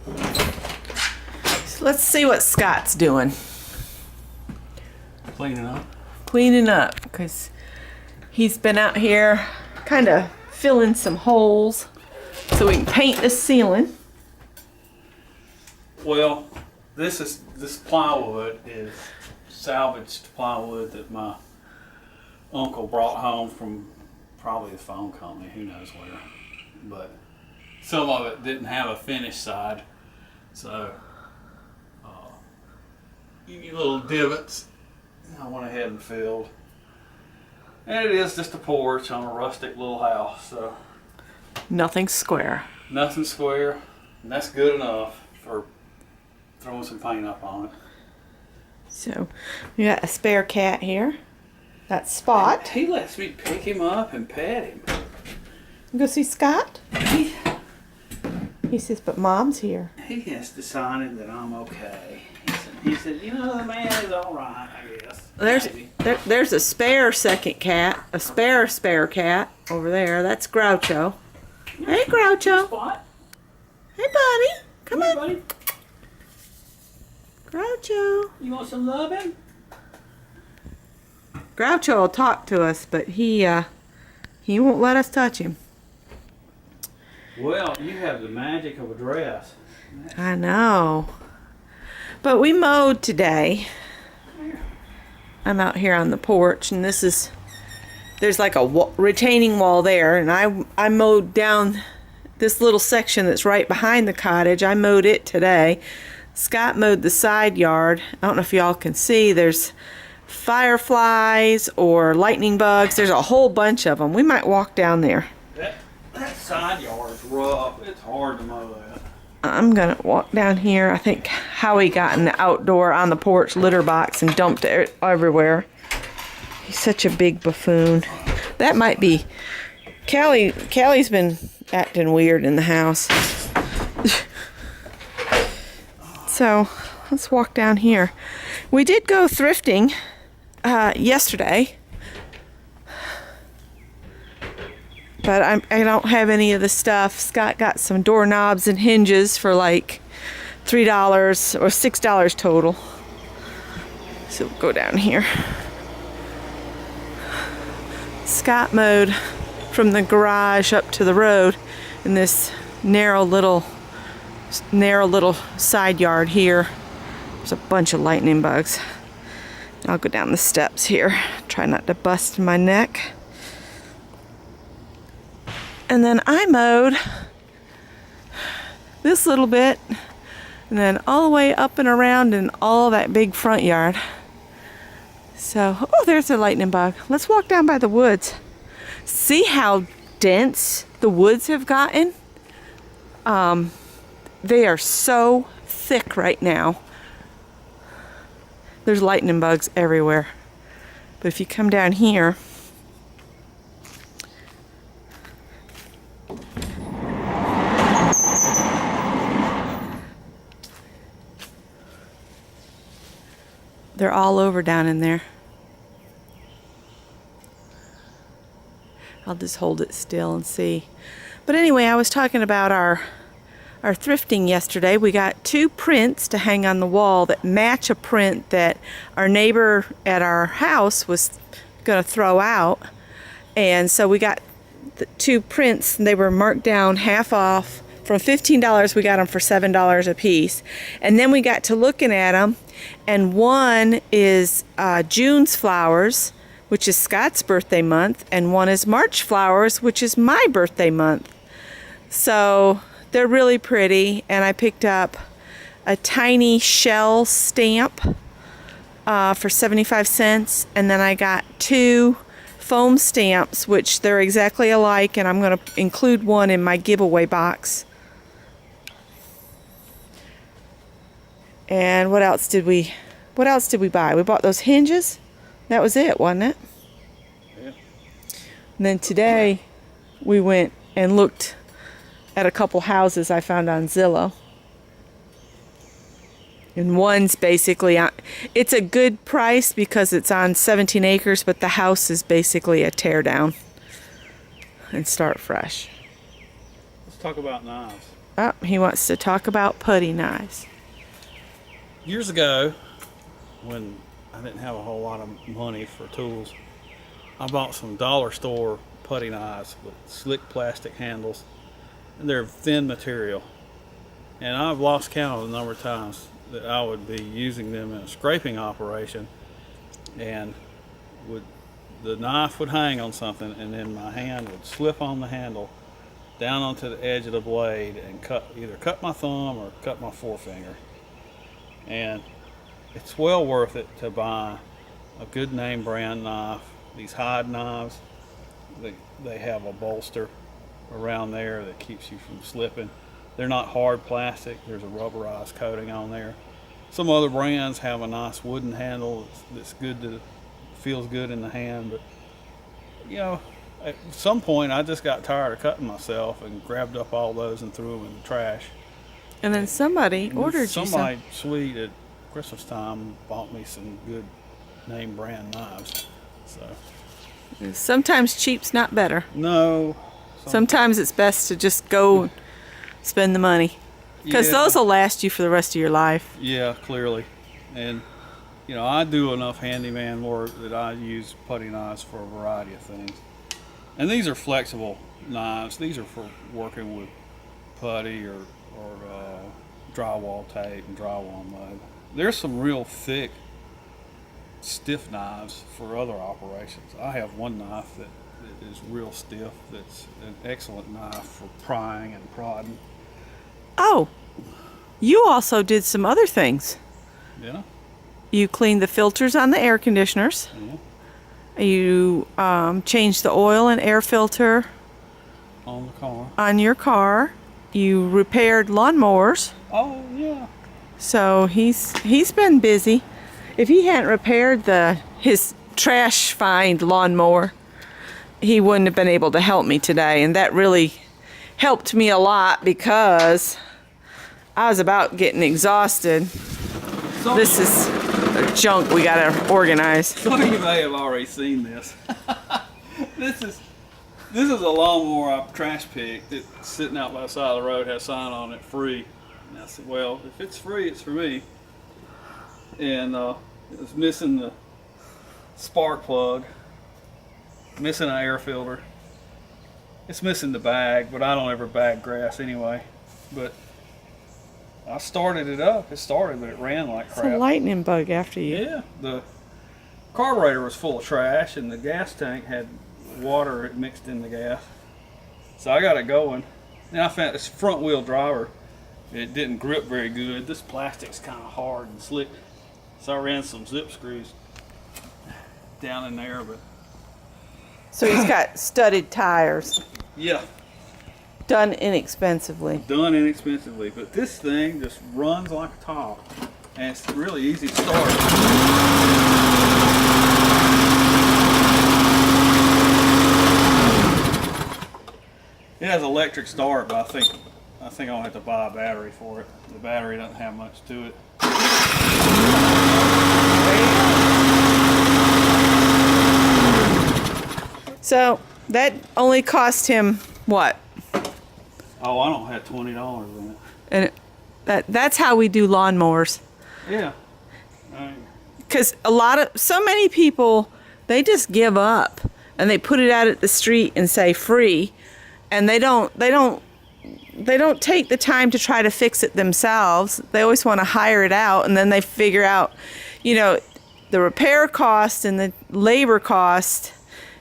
So let's see what Scott's doing. Cleaning up. Cleaning up, because he's been out here kind of filling some holes so we can paint the ceiling. Well, this plywood is salvaged plywood that my uncle brought home from probably the phone company, who knows where. But some of it didn't have a finished side, so you get little divots. I went ahead and filled. And it is just a porch on a rustic little house, so Nothing square. nothing square, and that's good enough for throwing some paint up on it. So we got a spare cat here. That's Spot. He lets me pick him up and pet him. Go see Scott. He says, but Mom's here. He has decided that I'm okay. He said, you know, the man is all right, I guess. Maybe. There's a spare second cat, a spare cat over there. That's Groucho. Hey, Groucho. Spot. Hey, buddy. Come Here, on, buddy. Groucho. You want some loving? Groucho will talk to us, but he won't let us touch him. Well, you have the magic of a dress. I know. But we mowed today. I'm out here on the porch, and there's like a retaining wall there, and I mowed down this little section that's right behind the cottage. I mowed it today. Scott mowed the side yard. I don't know if y'all can see. There's fireflies or lightning bugs. There's a whole bunch of them. We might walk down there. That side yard's rough. It's hard to mow that. I'm gonna walk down here. I think Howie got in the outdoor on the porch litter box and dumped it everywhere. He's such a big buffoon. That might be Callie's been acting weird in the house. So let's walk down here. We did go thrifting yesterday, but I don't have any of the stuff. Scott got some doorknobs and hinges for like $3 or $6 total. So we'll go down here. Scott mowed from the garage up to the road in this narrow little side yard here. There's a bunch of lightning bugs. I'll go down the steps here. Try not to bust my neck. And then I mowed this little bit, and then all the way up and around in all that big front yard. So, oh, there's a lightning bug. Let's walk down by the woods. See how dense the woods have gotten? They are so thick right now. There's lightning bugs everywhere. But if you come down here, they're all over down in there. I'll just hold it still and see. But anyway, I was talking about our thrifting yesterday. We got 2 prints to hang on the wall that match a print that our neighbor at our house was going to throw out. And so we got the 2 prints, and they were marked down half off. From $15, we got them for $7 a piece. And then we got to looking at them, and one is June's flowers, which is Scott's birthday month, and one is March flowers, which is my birthday month. So they're really pretty, and I picked up a tiny shell stamp for 75 cents, and then I got 2 foam stamps, which they're exactly alike, and I'm going to include one in my giveaway box. And what else did we buy? We bought those hinges. That was it, wasn't it? Yeah. And then today we went and looked at a couple houses I found on Zillow. And one's basically it's a good price because it's on 17 acres, but the house is basically a tear down and start fresh. Let's talk about knives. Oh, he wants to talk about putty knives. Years ago, when I didn't have a whole lot of money for tools, I bought some dollar store putty knives with slick plastic handles, and they're thin material. And I've lost count of the number of times that I would be using them in a scraping operation, and the knife would hang on something, and then my hand would slip on the handle down onto the edge of the blade and either cut my thumb or cut my forefinger. And it's well worth it to buy a good name brand knife. These hide knives, they have a bolster around there that keeps you from slipping. They're not hard plastic. There's a rubberized coating on there. Some other brands have a nice wooden handle that's good feels good in the hand, but you know, at some point I just got tired of cutting myself and grabbed up all those and threw them in the trash. And then somebody ordered you some. Somebody sweet at Christmas time bought me some good name brand knives. So Sometimes cheap's not better. no, Sometimes it's best to just go and spend the money. Because yeah, those will last you for the rest of your life. yeah, clearly. And you know, I do enough handyman work that I use putty knives for a variety of things. And these are flexible knives. These are for working with putty or drywall tape and drywall mud. There's some real thick, stiff knives for other operations. I have one knife that is real stiff. That's an excellent knife for prying and prodding. Oh, you also did some other things. Yeah. You cleaned the filters on the air conditioners. Yeah. You changed the oil and air filter On the car. on your car. You repaired lawnmowers. Oh yeah. So he's been busy. If he hadn't repaired his trash find lawnmower, he wouldn't have been able to help me today, and that really helped me a lot because I was about getting exhausted. This is the junk we gotta organize. Some of you may have already seen this. This is a lawnmower I've trash picked. It's sitting out by the side of the road, has a sign on it, free. And I said, well, if it's free, it's for me. And it was missing the spark plug, missing an air filter. It's missing the bag, but I don't ever bag grass anyway. But I started it up. It started, but it ran like It's a crap. lightning bug after you. Yeah, the carburetor was full of trash, and the gas tank had water mixed in the gas. So I got it going. And I found this front wheel driver. It didn't grip very good. This plastic's kind of hard and slick. So I ran some zip screws down in there, but So he's got studded tires, yeah, done inexpensively. done inexpensively. But this thing just runs like a top, and it's really easy to start. It has electric start, but I think I'll have to buy a battery for it. The battery doesn't have much to it. So that only cost him what? Oh, I don't have $20 in it. And that's how we do lawnmowers. Yeah. Because so many people, they just give up and they put it out at the street and say free, and they don't take the time to try to fix it themselves. They always want to hire it out, and then they figure out, the repair cost and the labor cost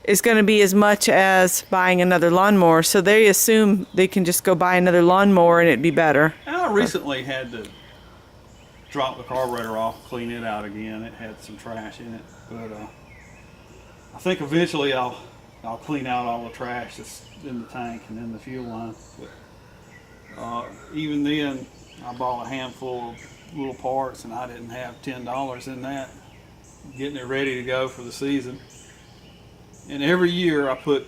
is going to be as much as buying another lawnmower. So they assume they can just go buy another lawnmower and it'd be better. And I recently had to drop the carburetor off, clean it out again. It had some trash in it, but I think eventually I'll clean out all the trash that's in the tank and in the fuel line. But even then, I bought a handful of little parts, and I didn't have $10 in that, getting it ready to go for the season. And every year I put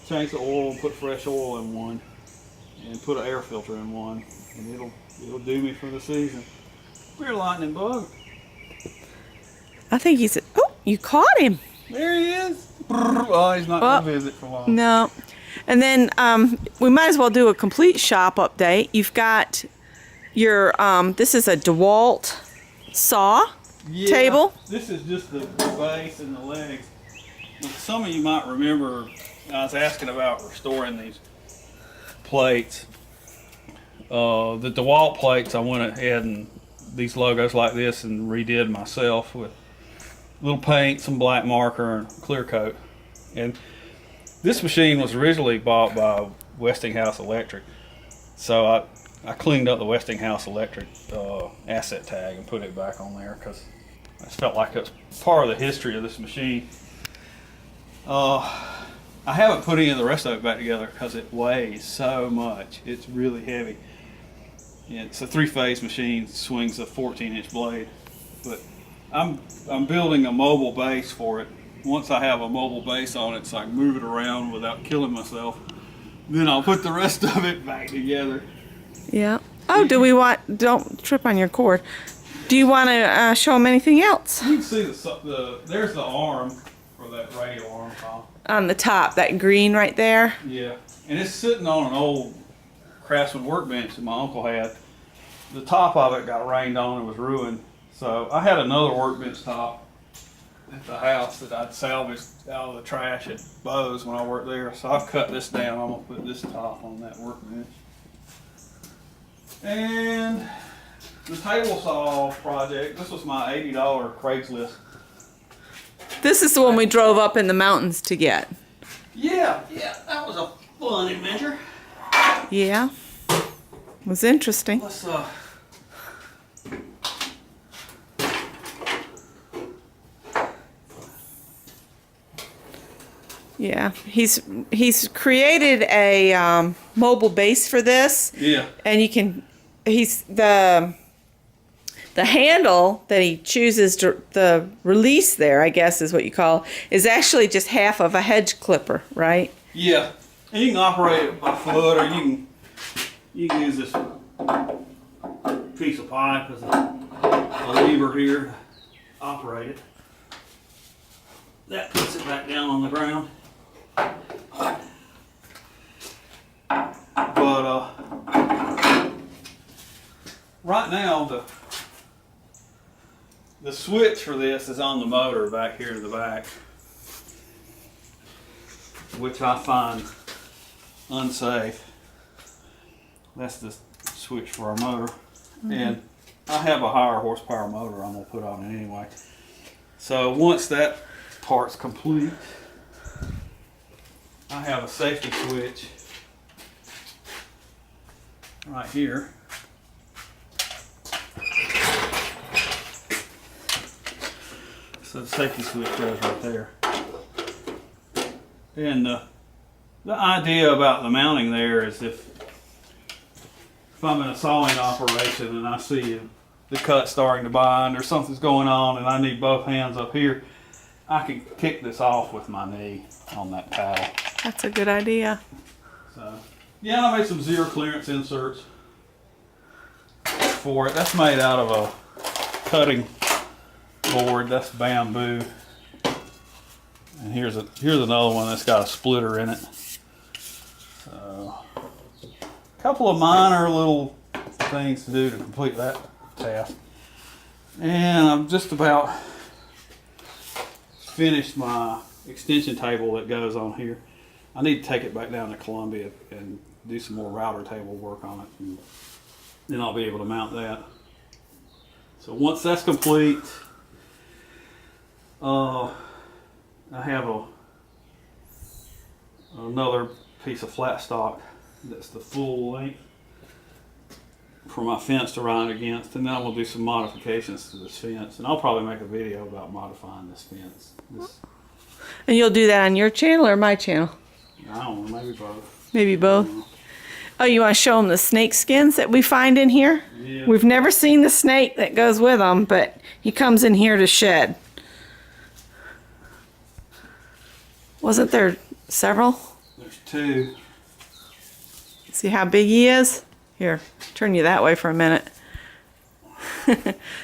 change the oil and put fresh oil in one, and put an air filter in one, and it'll do me for the season. We're a lightning bug. I think he said, "Oh, you caught him." There he is. Oh, he's not Well, gonna visit for long. No. And then we might as well do a complete shop update. You've got your, this is a DeWalt saw table. This is just the base and the legs. Some of you might remember I was asking about restoring these plates. The DeWalt plates, I went ahead and these logos like this and redid myself with little paint, some black marker, and clear coat. And this machine was originally bought by Westinghouse Electric. So I cleaned up the Westinghouse Electric asset tag and put it back on there because I just felt like it was part of the history of this machine. I haven't put any of the rest of it back together because it weighs so much. It's really heavy. It's a 3-phase machine, swings a 14-inch blade. But I'm building a mobile base for it. Once I have a mobile base on it, so I can move it around without killing myself, then I'll put the rest of it back together. Yeah. Oh, don't trip on your cord. Do you want to show them anything else? You can see there's the arm for that radial arm file. On the top, that green right there. Yeah, and it's sitting on an old Craftsman workbench that my uncle had. The top of it got rained on and was ruined. So I had another workbench top at the house that I'd salvaged out of the trash at Bose when I worked there. So I've cut this down. I'm gonna put this top on that workbench. And the table saw project, this was my $80 Craigslist. This is the one we drove up in the mountains to get. Yeah, that was a fun adventure. Yeah. It was interesting. Let's Yeah, he's created a mobile base for this. Yeah. And you can, the handle that he chooses to, the release there, I guess is what you call, is actually just half of a hedge clipper, right? Yeah, and you can operate it by foot, or you can use this piece of pipe as a lever here to operate it. That puts it back down on the ground. But right now the switch for this is on the motor back here to the back, which I find unsafe. That's the switch for our motor. And I have a higher horsepower motor I'm going to put on it anyway. So once that part's complete, I have a safety switch right here. So the safety switch goes right there. And the idea about the mounting there is if I'm in a sawing operation and I see the cut starting to bind or something's going on and I need both hands up here, I can kick this off with my knee on that paddle. That's a good idea. So, yeah, I made some zero clearance inserts for it. That's made out of a cutting board. That's bamboo. And here's another one that's got a splitter in it. So, a couple of minor little things to do to complete that task. And I'm just about finished my extension table that goes on here. I need to take it back down to Columbia and do some more router table work on it, and then I'll be able to mount that. So once that's complete, I have another piece of flat stock that's the full length for my fence to run against, and then I'm going to do some modifications to this fence, and I'll probably make a video about modifying this fence. And you'll do that on your channel or my channel? I don't know, maybe both. Maybe both. Oh, you want to show them the snake skins that we find in here? Yeah. We've never seen the snake that goes with them, but he comes in here to shed. Wasn't there several? There's two. See how big he is? Here, turn you that way for a minute.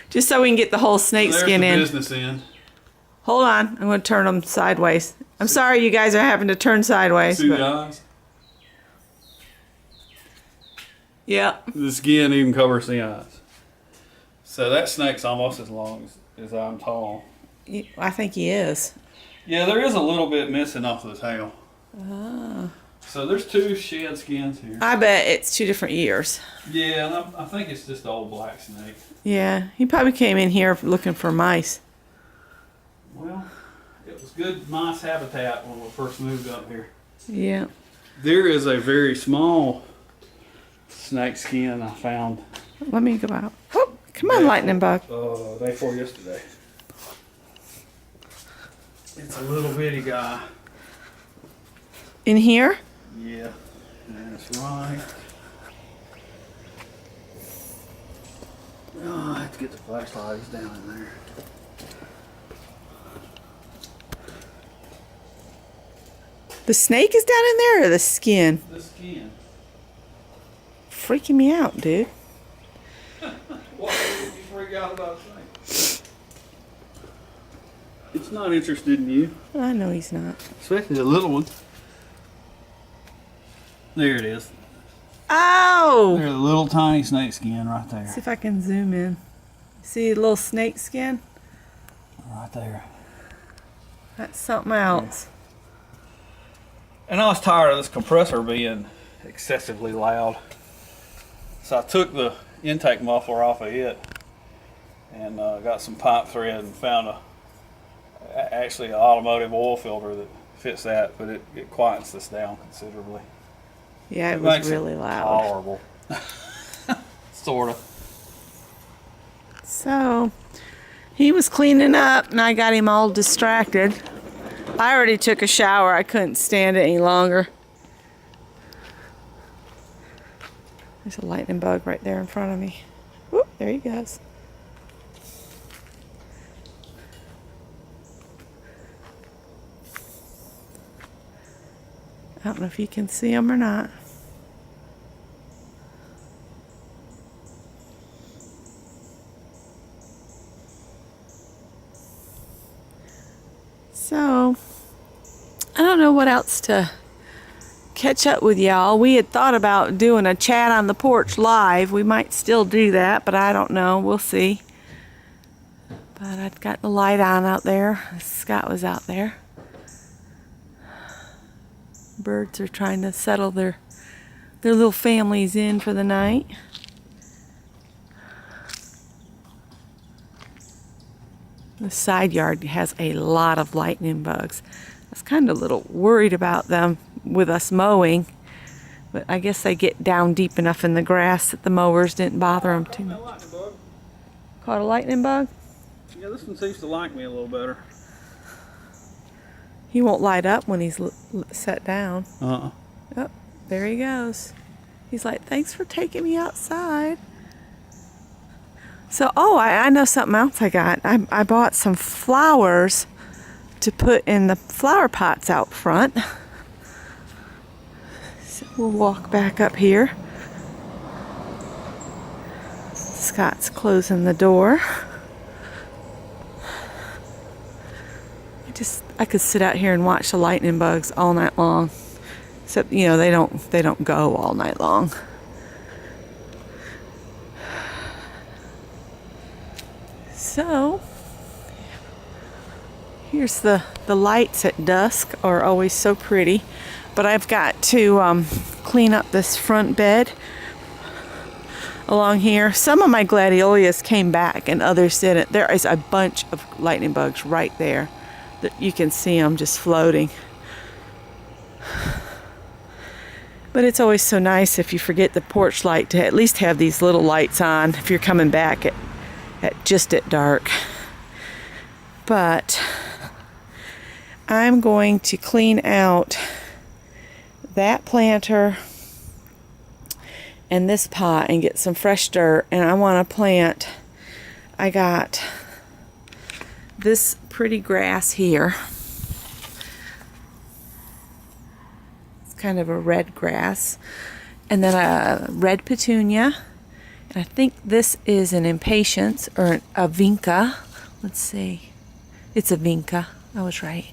Just so we can get the whole snake skin in. There's the business end. Hold on, I'm going to turn them sideways. I'm sorry you guys are having to turn sideways. See but the eyes? Yeah. The skin even covers the eyes. So that snake's almost as long as I'm tall. I think he is. Yeah, there is a little bit missing off the tail. Ah. So there's 2 shed skins here. I bet it's 2 different years. Yeah, and I think it's just the old black snake. Yeah, he probably came in here looking for mice. Well, it was good mice habitat when we first moved up here. Yeah. There is a very small snake skin I found Let me go out. Oh, come on, lightning bug. day before yesterday. It's a little bitty guy. In here? Yeah, that's right. Oh, I have to get the flashlight. He's down in there. The snake is down in there or the skin? The skin. Freaking me out, dude. Why would you freak out about a snake? It's not interested in you. I know he's not. Especially the little one. There it is. Oh! There's a little tiny snake skin right See there. if I can zoom in. See the little snake skin? Right there. That's something else. And I was tired of this compressor being excessively loud. So I took the intake muffler off of it and got some pipe thread and found actually an automotive oil filter that fits that, but it quiets this down considerably. Yeah, it makes was really loud. Tolerable. Sort of. So, he was cleaning up and I got him all distracted. I already took a shower. I couldn't stand it any longer. There's a lightning bug right there in front of me. Whoop, there he goes. I don't know if you can see him or not. So, I don't know what else to catch up with y'all. We had thought about doing a chat on the porch live. We might still do that, but I don't know. We'll see. But I'd got the light on out there. Scott was out there. Birds are trying to settle their little families in for the night. The side yard has a lot of lightning bugs. I was kind of a little worried about them with us mowing, but I guess they get down deep enough in the grass that the mowers didn't bother them too much. Lightning bug. Caught a lightning bug? Yeah, this one seems to like me a little better. He won't light up when he's set down. Uh-uh. Oh, there he goes. He's like, thanks for taking me outside. So, I know something else I got. I bought some flowers to put in the flower pots out front. So we'll walk back up here. Scott's closing the door. I could sit out here and watch the lightning bugs all night long. Except, they don't go all night long. So, here's the lights at dusk are always so pretty. But I've got to clean up this front bed along here. Some of my gladiolus came back and others didn't. There is a bunch of lightning bugs right there. That you can see them just floating. But it's always so nice if you forget the porch light to at least have these little lights on if you're coming back at dark. But I'm going to clean out that planter and this pot and get some fresh dirt, and I want to plant. I got this pretty grass here. It's kind of a red grass, and then a red petunia, and I think this is an impatiens or a vinca. Let's see, it's a vinca. I was right.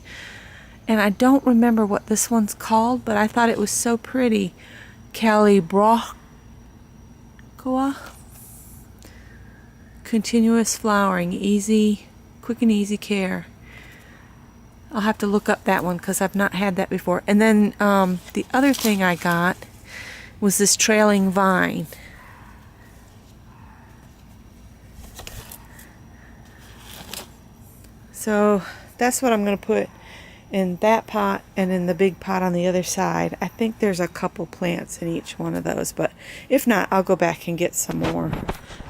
And I don't remember what this one's called, but I thought it was so pretty. Calibrochus. aqua. Continuous flowering, easy, quick and easy care. I'll have to look up that one because I've not had that before. And then the other thing I got was this trailing vine. So that's what I'm going to put in that pot and in the big pot on the other side. I think there's a couple plants in each one of those, but if not, I'll go back and get some more.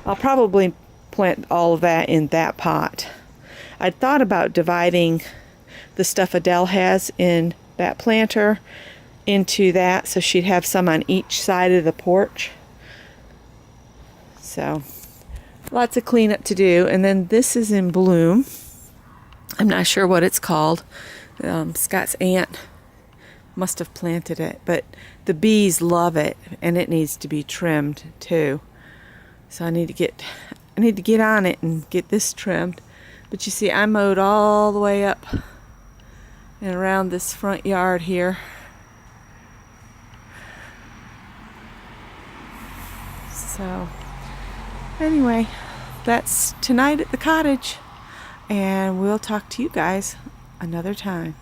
I'll probably plant all of that in that pot. I'd thought about dividing the stuff Adele has in that planter into that so she'd have some on each side of the porch. So lots of cleanup to do. And then this is in bloom. I'm not sure what it's called. Scott's aunt must have planted it, but the bees love it and it needs to be trimmed too. So I need to get on it and get this trimmed. But you see, I mowed all the way up and around this front yard here. So anyway, that's tonight at the cottage, and we'll talk to you guys another time.